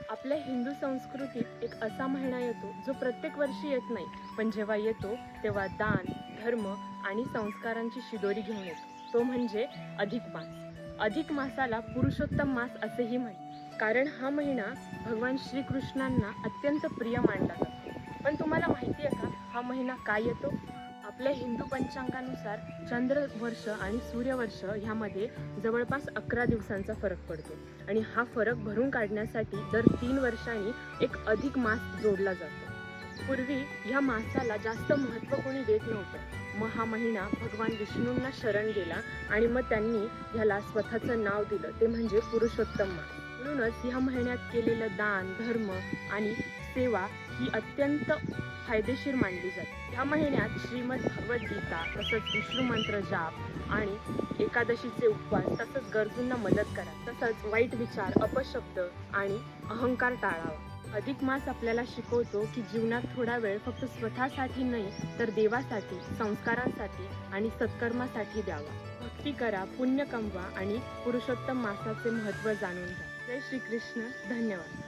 आपल्या हिंदू संस्कृतीत एक असा महिना येतो जो प्रत्येक वर्षी येत नाही, पण जेव्हा येतो तेव्हा दान, धर्म आणि संस्कारांची शिदोरी घेऊन येतो. तो म्हणजे अधिक मास. अधिक मासाला पुरुषोत्तम मास असेही म्हणतात, कारण हा महिना भगवान श्रीकृष्णांना अत्यंत प्रिय मानला जातो. पण तुम्हाला माहिती आहे का, हा महिना का येतो? आपल्या हिंदू पंचांगानुसार चंद्र वर्ष आणि सूर्यवर्ष ह्यामध्ये जवळपास 11 दिवसांचा फरक पडतो आणि हा फरक भरून काढण्यासाठी दर 3 वर्षांनी एक अधिक मास जोडला जातो. पूर्वी ह्या मासाला जास्त महत्त्व कोणी देत नव्हतं. मग हा महिना भगवान विष्णूंना शरण गेला आणि मग त्यांनी ह्याला स्वतःचं नाव दिलं, ते म्हणजे पुरुषोत्तम मास. म्हणूनच ह्या महिन्यात केलेलं दान, धर्म आणि सेवा ही अत्यंत फायदेशीर मानली जाते. ह्या महिन्यात श्रीमद भगवद्गीता, तसंच विष्णू मंत्र जाप आणि एकादशीचे उपवास, तसंच गरजूंना मदत करा. तसंच वाईट विचार, अपशब्द आणि अहंकार टाळावा. अधिक मास आपल्याला शिकवतो की जीवनात थोडा वेळ फक्त स्वतःसाठी नाही तर देवासाठी, संस्कारांसाठी आणि सत्कर्मासाठी द्यावा. भक्ती करा, पुण्य कमवा आणि पुरुषोत्तम मासाचे महत्त्व जाणून घ्या. जय श्री कृष्ण. धन्यवाद.